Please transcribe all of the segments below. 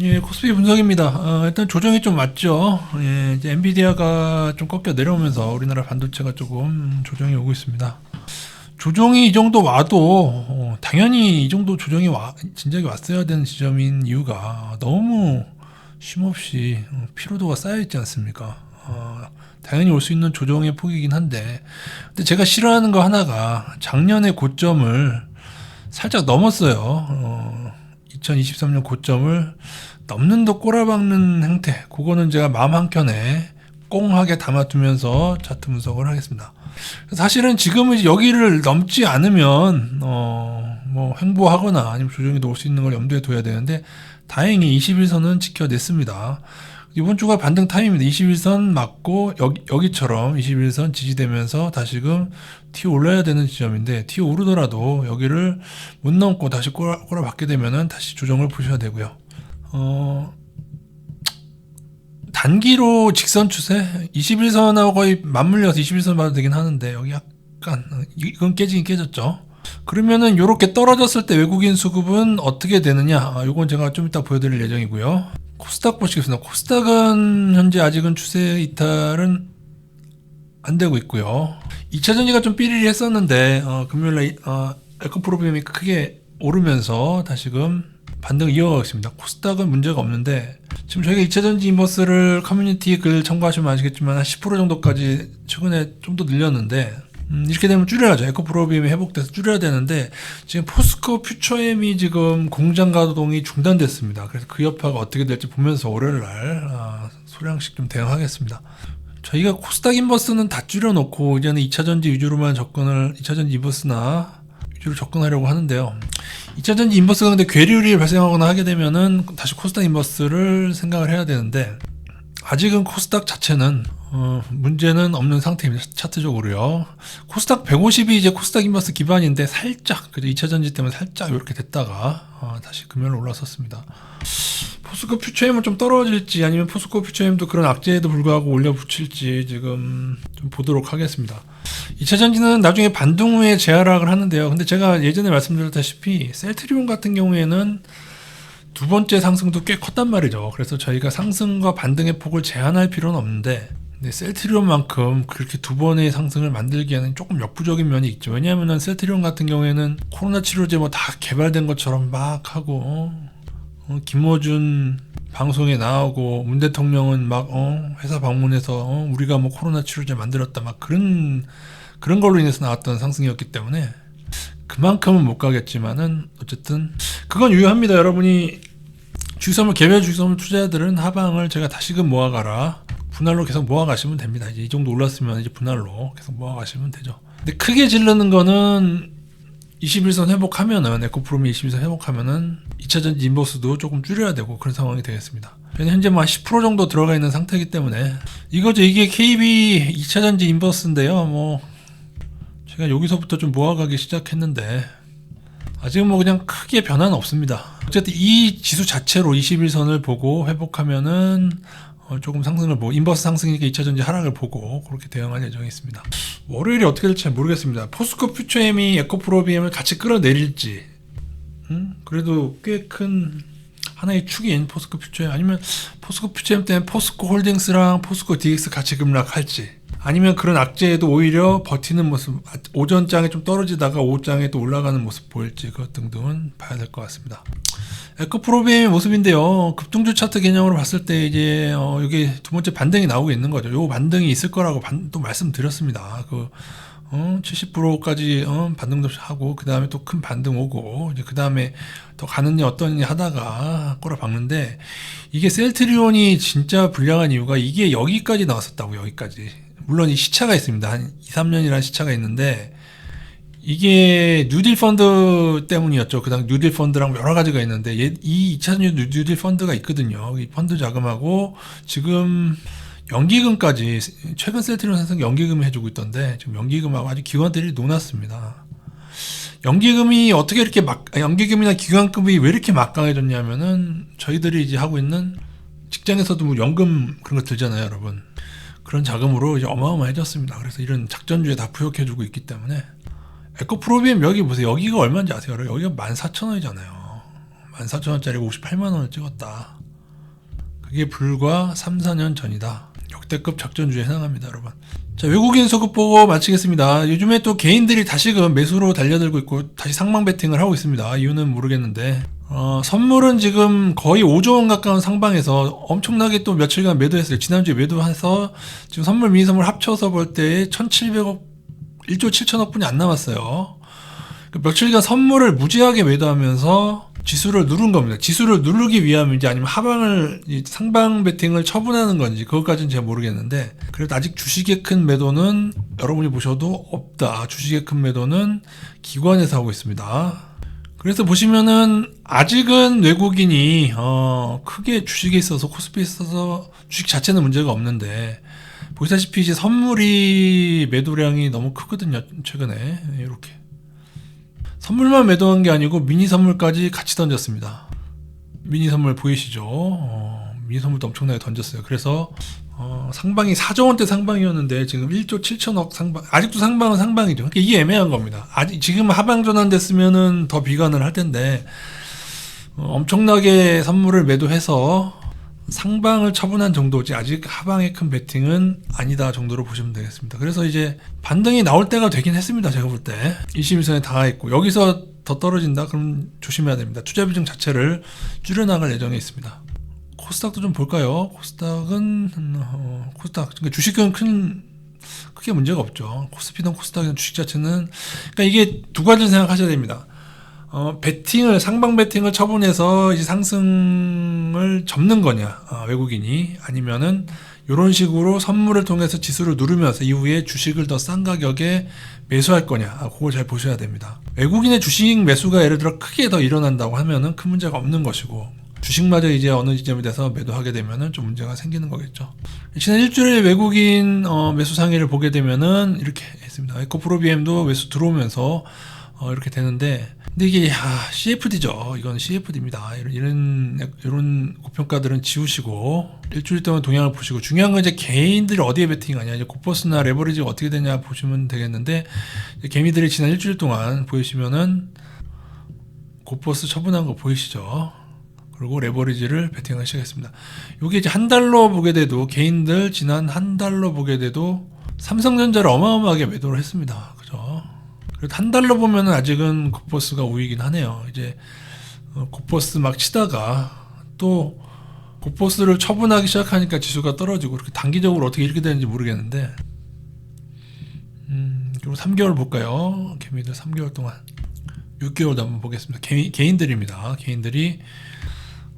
예, 코스피 분석입니다. 일단 조정이 좀 왔죠. 예, 이제 엔비디아가 좀 꺾여 내려오면서 우리나라 반도체가 조금 조정이 오고 있습니다. 조정이 이 정도 와도 당연히 이 정도 조정이 진작에 왔어야 되는 지점인 이유가 너무 쉼없이 피로도가 쌓여 있지 않습니까? 당연히 올 수 있는 조정의 폭이긴 한데, 근데 제가 싫어하는 거 하나가 작년의 고점을 살짝 넘었어요. 2023년 고점을 넘는 더 꼬라박는 행태, 그거는 제가 마음 한켠에 꽁하게 담아두면서 차트 분석을 하겠습니다. 사실은 지금은 이제 여기를 넘지 않으면 뭐 횡보하거나 아니면 조정이 올 수 있는 걸 염두에 둬야 되는데, 다행히 21선은 지켜냈습니다. 이번 주가 반등 타임입니다. 21선 맞고 여기처럼 21선 지지되면서 다시금 튀어 올라야 되는 지점인데, 튀어 오르더라도 여기를 못 넘고 다시 꼬라박게 되면은 다시 조정을 보셔야 되고요. 단기로 직선 추세 21선하고 거의 맞물려서 21선 봐도 되긴 하는데, 여기 약간 이건 깨지긴 깨졌죠. 그러면은 요렇게 떨어졌을 때 외국인 수급은 어떻게 되느냐, 요건 제가 좀 이따 보여드릴 예정이고요. 코스닥 보시겠습니다. 코스닥은 현재 아직은 추세 이탈은 안 되고 있고요. 2차 전지가 좀 삐리리 했었는데 금요일날 에코프로비엠이 크게 오르면서 다시금 반등을 이어가고 있습니다. 코스닥은 문제가 없는데, 지금 저희가 2차 전지 인버스를 커뮤니티 글 참고하시면 아시겠지만 한 10% 정도까지 최근에 좀 더 늘렸는데, 이렇게 되면 줄여야죠. 에코프로비엠이 회복돼서 줄여야 되는데, 지금 포스코 퓨처엠이 지금 공장 가동이 중단됐습니다. 그래서 그 여파가 어떻게 될지 보면서 월요일날 소량씩 좀 대응하겠습니다. 저희가 코스닥 인버스는 다 줄여놓고 이제는 2차전지 위주로만 2차전지 인버스나 위주로 접근하려고 하는데요. 2차전지 인버스가 근데 괴리율이 발생하거나 하게 되면은 다시 코스닥 인버스를 생각을 해야 되는데, 아직은 코스닥 자체는 문제는 없는 상태입니다. 차트적으로요. 코스닥 150이 이제 코스닥 인버스 기반인데, 살짝 그죠, 2차전지 때문에 살짝 이렇게 됐다가 다시 금요일 올라섰습니다. 포스코 퓨처엠은 좀 떨어질지, 아니면 포스코 퓨처엠도 그런 악재에도 불구하고 올려 붙일지 지금 좀 보도록 하겠습니다. 2차전지는 나중에 반등 후에 재하락을 하는데요. 근데 제가 예전에 말씀드렸다시피 셀트리온 같은 경우에는 두 번째 상승도 꽤 컸단 말이죠. 그래서 저희가 상승과 반등의 폭을 제한할 필요는 없는데, 근데 셀트리온만큼 그렇게 두 번의 상승을 만들기에는 조금 역부족인 면이 있죠. 왜냐하면 셀트리온 같은 경우에는 코로나 치료제 뭐 다 개발된 것처럼 막 하고, 김어준 방송에 나오고 문 대통령은 막 회사 방문해서 우리가 뭐 코로나 치료제 만들었다 막 그런 걸로 인해서 나왔던 상승이었기 때문에 그만큼은 못 가겠지만은 어쨌든 그건 유효합니다. 여러분이 개별 주식선물 투자자들은 하방을 제가 다시금 모아가라, 분할로 계속 모아가시면 됩니다. 이제 이 정도 올랐으면 이제 분할로 계속 모아가시면 되죠. 근데 크게 지르는 거는 21선 회복하면은, 에코프롬이 21선 회복하면은 2차전지 인버스도 조금 줄여야 되고 그런 상황이 되겠습니다. 현재 뭐 한 10% 정도 들어가 있는 상태이기 때문에 이거죠. 이게 KB 2차전지 인버스인데요. 뭐 제가 여기서부터 좀 모아가기 시작했는데 아직은 뭐 그냥 크게 변화는 없습니다. 어쨌든 이 지수 자체로 21선을 보고 회복하면은 조금 상승을 인버스 상승이니까 2차전지 하락을 보고 그렇게 대응할 예정이 있습니다. 월요일이 어떻게 될지 잘 모르겠습니다. 포스코 퓨처엠이 에코프로비엠을 같이 끌어내릴지, 그래도 꽤 큰 하나의 축인 포스코 퓨처엠, 아니면 포스코 퓨처엠 때문에 포스코 홀딩스랑 포스코 DX 같이 급락할지, 아니면 그런 악재에도 오히려 버티는 모습, 오전장에 좀 떨어지다가 오후장에 또 올라가는 모습 보일지, 그것 등등은 봐야 될 것 같습니다. 에코프로비엠의 모습인데요. 급등주 차트 개념으로 봤을 때 이제 여기 두 번째 반등이 나오고 있는 거죠. 요 반등이 있을 거라고 또 말씀드렸습니다. 70%까지 반등도 하고 그 다음에 또 큰 반등 오고, 이제 그 다음에 더 가느냐 어떠냐 하다가 꼬라박는데, 이게 셀트리온이 진짜 불량한 이유가 이게 여기까지 나왔었다고. 여기까지. 물론 이 시차가 있습니다. 한 2-3년이라는 시차가 있는데, 이게 뉴딜 펀드 때문이었죠. 그다음 뉴딜 펀드랑 여러 가지가 있는데, 이 2차전지 뉴딜 펀드가 있거든요. 이 펀드 자금하고 지금 연기금까지, 최근 셀트리온 상승 연기금 해주고 있던데, 지금 연기금하고 아주 기관들이 논았습니다. 연기금이 어떻게 이렇게 연기금이나 기관급이 왜 이렇게 막강해졌냐면은, 저희들이 이제 하고 있는 직장에서도 뭐 연금 그런 거 들잖아요, 여러분. 그런 자금으로 이제 어마어마해졌습니다. 그래서 이런 작전주에 다 부역해주고 있기 때문에. 에코프로비엠 여기 보세요. 여기가 얼마인지 아세요? 여기가 14,000원이잖아요. 14,000원짜리 58만원을 찍었다. 그게 불과 3, 4년 전이다. 역대급 작전주에 해당합니다, 여러분. 자, 외국인 소급 보고 마치겠습니다. 요즘에 또 개인들이 다시금 매수로 달려들고 있고 다시 상방 베팅을 하고 있습니다. 이유는 모르겠는데 선물은 지금 거의 5조 원 가까운 상방에서 엄청나게 또 며칠간 매도했어요. 지난주에 매도해서 지금 선물 미니 선물 합쳐서 볼 때 1,700억 1조 7천억 분이 안 남았어요. 며칠간 선물을 무지하게 매도하면서 지수를 누른 겁니다. 지수를 누르기 위함인지 아니면 하방을 상방 베팅을 처분하는 건지 그것까지는 제가 모르겠는데 그래도 아직 주식의 큰 매도는 여러분이 보셔도 없다. 주식의 큰 매도는 기관에서 하고 있습니다. 그래서 보시면은 아직은 외국인이 크게 주식에 있어서 코스피에 있어서 주식 자체는 문제가 없는데 보시다시피 이제 선물이 매도량이 너무 크거든요. 최근에 이렇게 선물만 매도한 게 아니고 미니 선물까지 같이 던졌습니다. 미니 선물 보이시죠? 미니 선물도 엄청나게 던졌어요. 그래서 상방이 4조 원대 상방이었는데 지금 1조 7천억 상방. 아직도 상방은 상방이죠. 그러니까 이게 애매한 겁니다. 아직 지금 하방 전환됐으면은 더 비관을 할 텐데 엄청나게 선물을 매도해서 상방을 처분한 정도지 아직 하방의 큰 베팅은 아니다 정도로 보시면 되겠습니다. 그래서 이제 반등이 나올 때가 되긴 했습니다. 제가 볼 때 21선에 닿아있고 여기서 더 떨어진다? 그럼 조심해야 됩니다. 투자 비중 자체를 줄여나갈 예정에 있습니다. 코스닥도 좀 볼까요? 코스닥은 코스닥 그러니까 주식은 크게 문제가 없죠. 코스피든 코스닥이든 주식 자체는 그러니까 이게 두 가지를 생각하셔야 됩니다. 베팅을 상방 베팅을 처분해서 이제 상승을 접는 거냐 외국인이 아니면은 이런 식으로 선물을 통해서 지수를 누르면서 이후에 주식을 더 싼 가격에 매수할 거냐 그걸 잘 보셔야 됩니다. 외국인의 주식 매수가 예를 들어 크게 더 일어난다고 하면은 큰 문제가 없는 것이고 주식마저 이제 어느 지점에 대해서 매도하게 되면은 좀 문제가 생기는 거겠죠. 지난 일주일 외국인 매수 상위를 보게 되면은 이렇게 했습니다. 에코프로비엠도 매수 들어오면서 이렇게 되는데 근데 이게 CFD죠. 이건 CFD입니다. 이런 고평가들은 지우시고 일주일 동안 동향을 보시고 중요한 건 이제 개인들이 어디에 베팅하냐 이제 고퍼스나 레버리지가 어떻게 되냐 보시면 되겠는데 개미들이 지난 일주일 동안 보이시면은 고퍼스 처분한 거 보이시죠? 그리고 레버리지를 베팅을 시작했습니다. 이게 이제 한 달로 보게 돼도 개인들 지난 한 달로 보게 돼도 삼성전자를 어마어마하게 매도를 했습니다. 그죠? 그래도 한 달로 보면은 아직은 고퍼스가 우위긴 하네요. 이제 고퍼스 막 치다가 또 고퍼스를 처분하기 시작하니까 지수가 떨어지고 그렇게 단기적으로 어떻게 이렇게 되는지 모르겠는데 그리고 3개월 볼까요? 개미들 3개월 동안 6개월도 한번 보겠습니다. 개인들입니다. 개인들이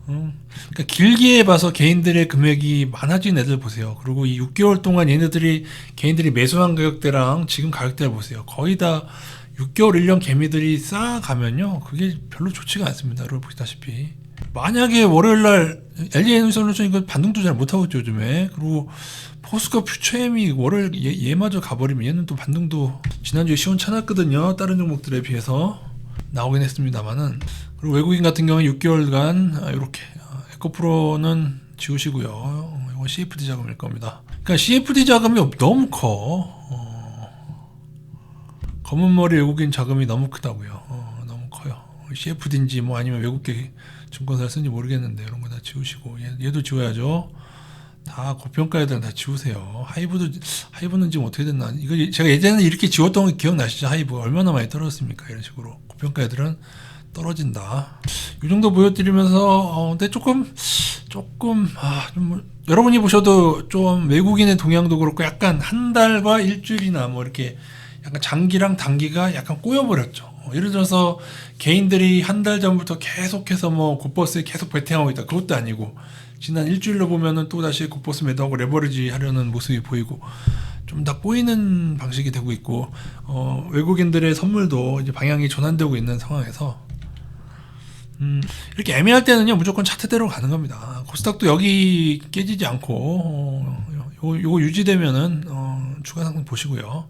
그러니까 길게 봐서 개인들의 금액이 많아진 애들 보세요. 그리고 이 6개월 동안 개인들이 매수한 가격대랑 지금 가격대를 보세요. 거의 다 6개월 1년 개미들이 쌓아가면요. 그게 별로 좋지가 않습니다. 여러분 보시다시피. 만약에 월요일날 LG에너지솔루션 이거 반등도 잘 못하고 있죠 요즘에. 그리고 포스코 퓨처엠이 월요일 얘마저 가버리면 얘는 또 반등도 지난주에 시원찮았거든요. 다른 종목들에 비해서 나오긴 했습니다만은. 그리고 외국인 같은 경우는 6개월간 이렇게 에코프로는 지우시고요. 이건 CFD 자금일 겁니다. 그러니까 CFD 자금이 너무 커. 검은 머리 외국인 자금이 너무 크다고요. 너무 커요. CFD인지 뭐 아니면 외국계 증권사를 쓰는지 모르겠는데 이런 거 다 지우시고 얘도 지워야죠. 다 고평가 애들은 다 지우세요. 하이브는 지금 어떻게 됐나? 이거 제가 예전에 이렇게 지웠던 거 기억나시죠? 하이브가 얼마나 많이 떨어졌습니까? 이런 식으로 고평가 애들은 떨어진다. 이 정도 보여드리면서 근데 조금 여러분이 보셔도 좀 외국인의 동향도 그렇고 약간 한 달과 일주일이나 뭐 이렇게 약간 장기랑 단기가 약간 꼬여버렸죠. 예를 들어서 개인들이 한 달 전부터 계속해서 뭐 고버스에 계속 베팅하고 있다. 그것도 아니고 지난 일주일로 보면은 또 다시 고버스 매도하고 레버리지 하려는 모습이 보이고 좀 다 꼬이는 방식이 되고 있고 외국인들의 선물도 이제 방향이 전환되고 있는 상황에서 이렇게 애매할 때는요 무조건 차트대로 가는 겁니다. 코스닥도 여기 깨지지 않고 요거 유지되면은 추가 상승 보시고요.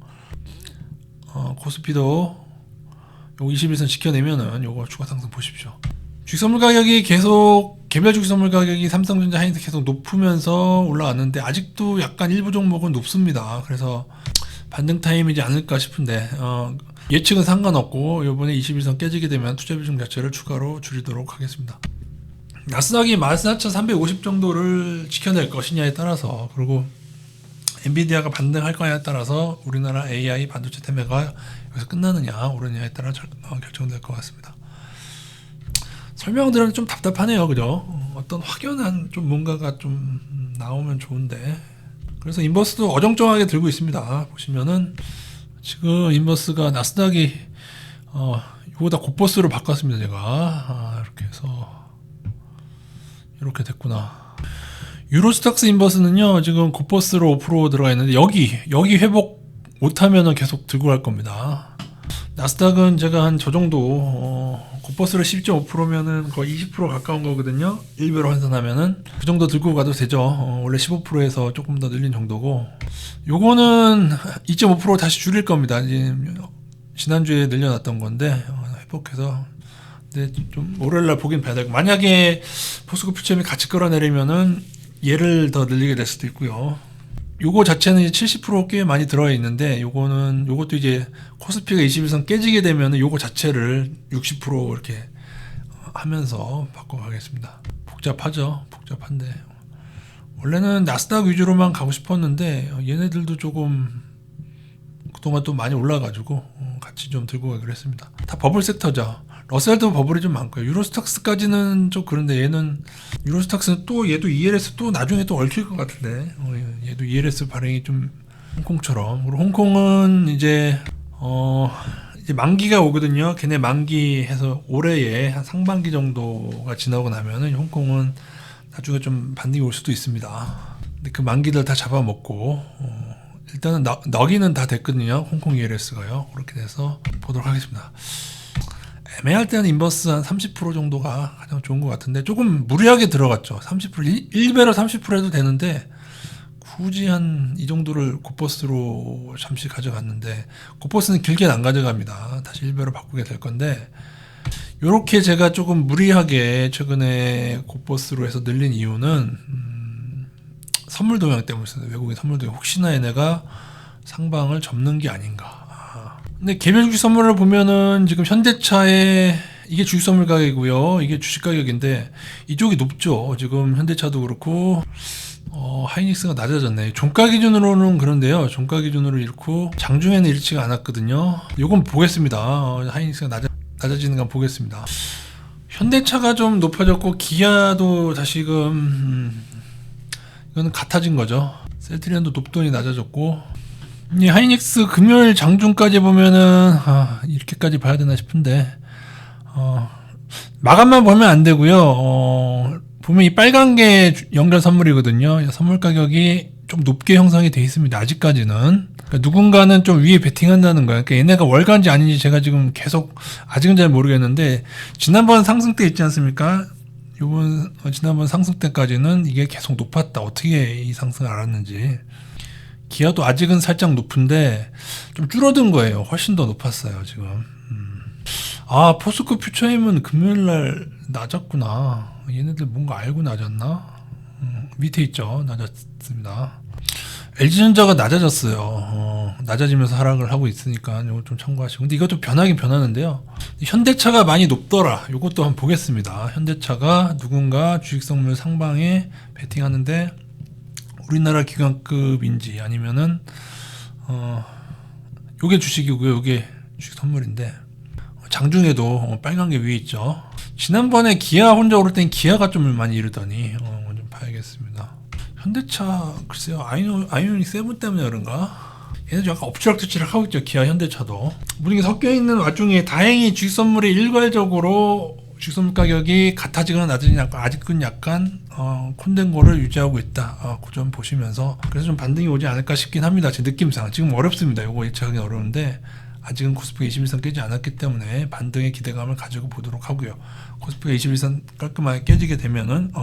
코스피도 요거 21선 지켜내면은 요거 추가 상승 보십시오. 주식선물 가격이 계속 개별 주식선물 가격이 삼성전자 하이닉스 계속 높으면서 올라왔는데 아직도 약간 일부 종목은 높습니다. 그래서 반등 타임이지 않을까 싶은데 예측은 상관없고 이번에 21선 깨지게 되면 투자 비중 자체를 추가로 줄이도록 하겠습니다. 나스닥이 14,350 정도를 지켜낼 것이냐에 따라서, 그리고 엔비디아가 반등할 거냐에 따라서 우리나라 AI 반도체 테마가 여기서 끝나느냐 오르느냐에 따라 결정될 것 같습니다. 설명들은 좀 답답하네요, 그죠? 어떤 확연한 좀 뭔가가 좀 나오면 좋은데, 그래서 인버스도 어정쩡하게 들고 있습니다. 보시면은 지금 인버스가 나스닥이 이거 다 곧버스로 바꿨습니다. 제가 이렇게 해서 이렇게 됐구나. 유로스탁스 인버스는요 지금 곧버스로 5% 들어가 있는데 여기 회복 못하면은 계속 들고 갈 겁니다. 나스닥은 제가 한 저 정도 곧버스로 12.5%면은 거의 20% 가까운 거거든요. 1배로 환산하면은 그 정도 들고 가도 되죠. 원래 15%에서 조금 더 늘린 정도고, 요거는 2.5% 다시 줄일 겁니다. 이제 지난주에 늘려놨던 건데 회복해서. 근데 좀 월요일날 보긴 봐야 되고, 만약에 포스코 퓨처엠이 같이 끌어내리면은 얘를 더 늘리게 될 수도 있고요. 요거 자체는 이제 70% 꽤 많이 들어가 있는데, 요것도 이제 코스피가 21선 깨지게 되면은 요거 자체를 60% 이렇게 하면서 바꿔가겠습니다. 복잡한데 원래는 나스닥 위주로만 가고 싶었는데 얘네들도 조금 그동안 또 많이 올라가지고 같이 좀 들고 가기로 했습니다. 다 버블 섹터죠. 러셀도 버블이 좀 많고요. 유로스탁스까지는 좀 그런데 유로스탁스는 또 얘도 ELS 또 나중에 또 얽힐 것 같은데, 얘도 ELS 발행이 좀 홍콩처럼. 그리고 홍콩은 이제 만기가 오거든요. 걔네 만기해서 올해에 한 상반기 정도가 지나고 나면은 홍콩은 나중에 좀 반등이 올 수도 있습니다. 근데 그 만기들 다 잡아먹고 일단은 너기는 다 됐거든요. 홍콩 ELS가요. 그렇게 돼서 보도록 하겠습니다. 애매할 때는 인버스 한 30% 정도가 가장 좋은 것 같은데, 조금 무리하게 들어갔죠. 30%, 1배로 30% 해도 되는데 굳이 한 이 정도를 곧버스로 잠시 가져갔는데, 곧버스는 길게는 안 가져갑니다. 다시 1배로 바꾸게 될 건데, 요렇게 제가 조금 무리하게 최근에 곧버스로 해서 늘린 이유는 선물 동향 때문이었어요. 외국인 선물 동향, 혹시나 얘네가 상방을 접는 게 아닌가. 근데 개별 주식 선물을 보면은 지금 현대차에 이게 주식 선물 가격이고요. 이게 주식 가격인데 이쪽이 높죠. 지금 현대차도 그렇고 하이닉스가 낮아졌네. 종가 기준으로는 그런데요. 종가 기준으로 잃고 장중에는 잃지가 않았거든요. 요건 보겠습니다. 하이닉스가 낮아지는 건 보겠습니다. 현대차가 좀 높아졌고 기아도 다시금 이거는 같아진 거죠. 셀트리온도 높더니 낮아졌고, 이 하이닉스 금요일 장중까지 보면은 이렇게까지 봐야 되나 싶은데 마감만 보면 안 되고요. 보면 이 빨간 게 연결 선물이거든요. 선물 가격이 좀 높게 형성이 돼 있습니다. 아직까지는. 그러니까 누군가는 좀 위에 베팅한다는 거예요. 그러니까 얘네가 월간지 아닌지 제가 지금 계속 아직은 잘 모르겠는데, 지난번 상승 때 있지 않습니까? 지난번 상승 때까지는 이게 계속 높았다. 어떻게 이 상승을 알았는지. 기아도 아직은 살짝 높은데 좀 줄어든 거예요. 훨씬 더 높았어요 지금. 포스코 퓨처엠은 금요일날 낮았구나. 얘네들 뭔가 알고 낮았나? 밑에 있죠. 낮았습니다. LG전자가 낮아졌어요. 낮아지면서 하락을 하고 있으니까 이거 좀 참고하시고. 근데 이것도 변하긴 변하는데요. 현대차가 많이 높더라. 이것도 한번 보겠습니다. 현대차가 누군가 주식선물 상방에 베팅하는데 우리나라 기관급인지 아니면은 요게 주식이고요. 요게 주식 선물인데 장중에도 빨간 게 위에 있죠. 지난번에 기아 혼자 오를 땐 기아가 좀 많이 이르더니 좀 봐야겠습니다. 현대차 글쎄요. 아이오닉 7 때문에 그런가? 얘네도 약간 엎치락뒤치락 하고 있죠. 기아 현대차도 분위기 섞여 있는 와중에 다행히 주식 선물이 일괄적으로 주식 선물 가격이 같아지거나 낮아지거나 아직은 약간 콘덴거를 유지하고 있다. 그 점 보시면서 그래서 좀 반등이 오지 않을까 싶긴 합니다. 제 느낌상 지금 어렵습니다. 요거 예측하기 어려운데 아직은 코스피가 21선 깨지 않았기 때문에 반등의 기대감을 가지고 보도록 하고요. 코스피가 21선 깔끔하게 깨지게 되면은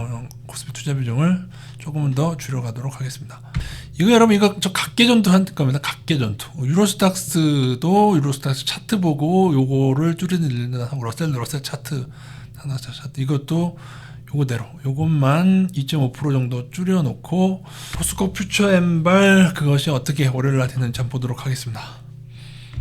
코스피 투자 비중을 조금은 더 줄여가도록 하겠습니다. 이거 여러분 저 각계전투 할 겁니다. 각계전투. 유로스탁스도 유로스탁스 차트 보고 요거를 줄이는 러셀 차트 이것도 요거대로 요것만 2.5% 정도 줄여놓고 포스코 퓨처엠발 그것이 어떻게 월요일날 되는지 한번 보도록 하겠습니다.